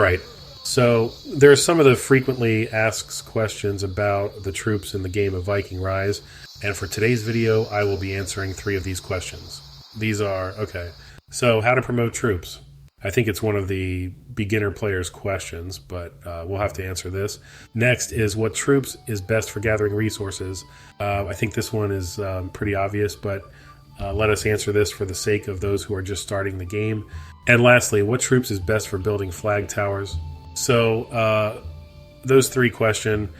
right. So there are some of the frequently asked questions about the troops in the game of Viking Rise, and for today's video, I will be answering 3 of these questions. These are, okay, so how to promote troops. I think it's one of the beginner players' questions, but we'll have to answer this. Next is what troops is best for gathering resources. I think this one is pretty obvious, but let us answer this for the sake of those who are just starting the game. And lastly, what troops is best for building flag towers? So those 3 questions,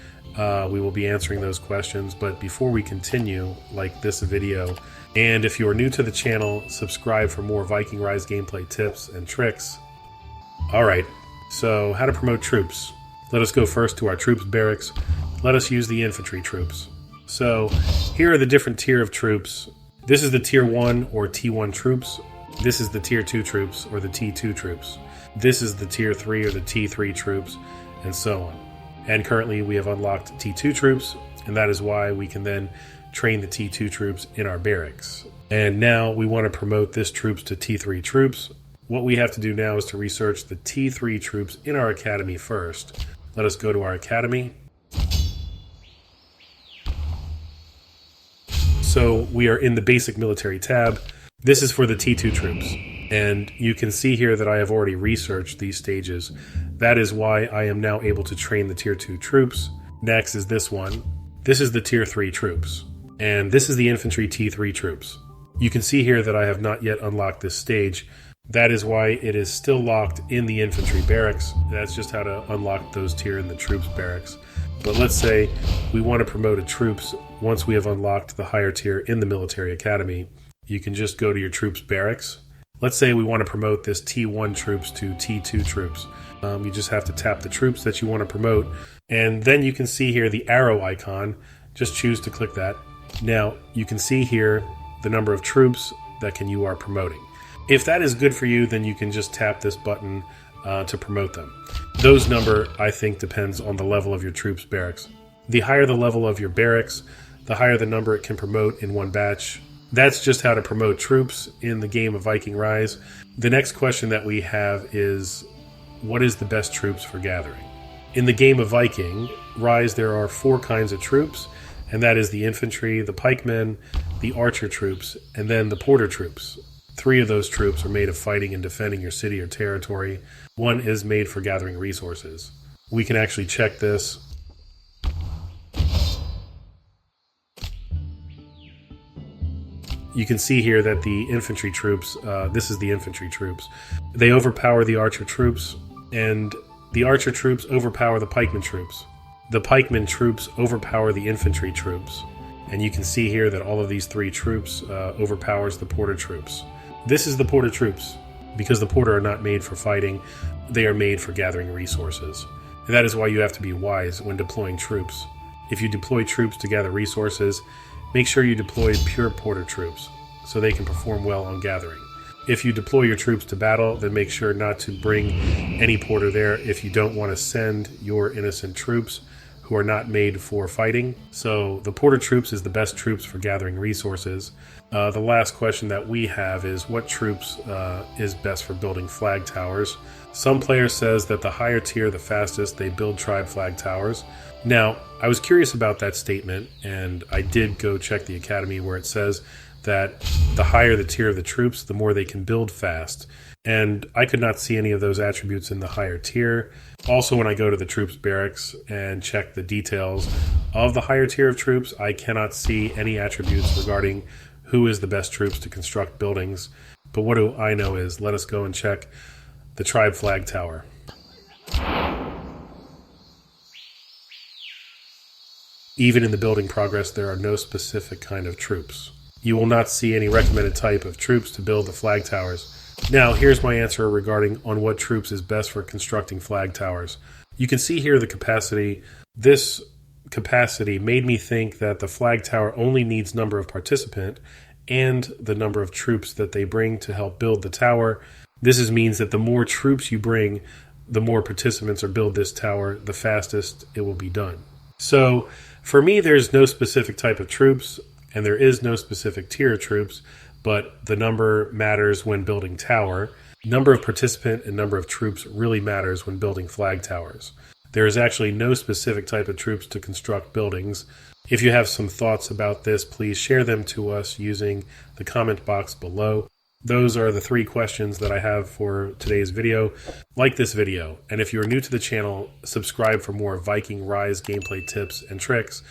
we will be answering those questions. But before we continue, like this video, and if you are new to the channel, subscribe for more Viking Rise gameplay tips and tricks. Alright, so how to promote troops. Let us go first to our troops barracks. Let us use the infantry troops. So here are the different tier of troops. This is the tier 1 or T1 troops. This is the tier 2 troops or the T2 troops. This is the tier 3 or the T3 troops, and so on. And currently we have unlocked T2 troops, and that is why we can then train the T2 troops in our barracks. And now we want to promote this troops to T3 troops. What we have to do now is to research the T3 troops in our academy first. Let us go to our academy. So we are in the basic military tab. This is for the T2 troops. And you can see here that I have already researched these stages. That is why I am now able to train the tier 2 troops. Next is this one. This is the tier 3 troops. And this is the infantry T3 troops. You can see here that I have not yet unlocked this stage. That is why it is still locked in the infantry barracks. That's just how to unlock those tier in the troops barracks. But let's say we want to promote a troops once we have unlocked the higher tier in the military academy. You can just go to your troops barracks. Let's say we want to promote this T1 troops to T2 troops. You just have to tap the troops that you want to promote. And then you can see here the arrow icon. Just choose to click that. Now, you can see here the number of troops that you are promoting. If that is good for you, then you can just tap this button to promote them. Those number, I think, depends on the level of your troops barracks. The higher the level of your barracks, the higher the number it can promote in one batch. That's just how to promote troops in the game of Viking Rise. The next question that we have is, what is the best troops for gathering? In the game of Viking Rise, there are 4 kinds of troops, and that is the infantry, the pikemen, the archer troops, and then the porter troops. 3 of those troops are made of fighting and defending your city or territory. 1 is made for gathering resources. We can actually check this. You can see here that the infantry troops, this is the infantry troops. They overpower the archer troops, and the archer troops overpower the pikeman troops. The pikeman troops overpower the infantry troops. And you can see here that all of these 3 troops overpowers the porter troops. This is the porter troops. Because the porter are not made for fighting, they are made for gathering resources. And that is why you have to be wise when deploying troops. If you deploy troops to gather resources, make sure you deploy pure porter troops, so they can perform well on gathering. If you deploy your troops to battle, then make sure not to bring any porter there if you don't want to send your innocent troops who are not made for fighting. So the porter troops is the best troops for gathering resources. The last question that we have is what troops is best for building flag towers. Some players says that the higher tier, the fastest, they build tribe flag towers. Now, I was curious about that statement, and I did go check the academy where it says that the higher the tier of the troops, the more they can build fast. And I could not see any of those attributes in the higher tier. Also, when I go to the troops barracks and check the details of the higher tier of troops, I cannot see any attributes regarding who is the best troops to construct buildings. But what do I know is, let us go and check the tribe flag tower. Even in the building progress, there are no specific kind of troops. You will not see any recommended type of troops to build the flag towers. Now, here's my answer regarding on what troops is best for constructing flag towers. You can see here the capacity. This capacity made me think that the flag tower only needs number of participant and the number of troops that they bring to help build the tower. This means that the more troops you bring, the more participants or build this tower, the fastest it will be done. So for me, there's no specific type of troops, and there is no specific tier of troops, but the number matters when building tower. Number of participant and number of troops really matters when building flag towers. There is actually no specific type of troops to construct buildings. If you have some thoughts about this, please share them to us using the comment box below. Those are the 3 questions that I have for today's video. Like this video, and if you are new to the channel, subscribe for more Viking Rise gameplay tips and tricks.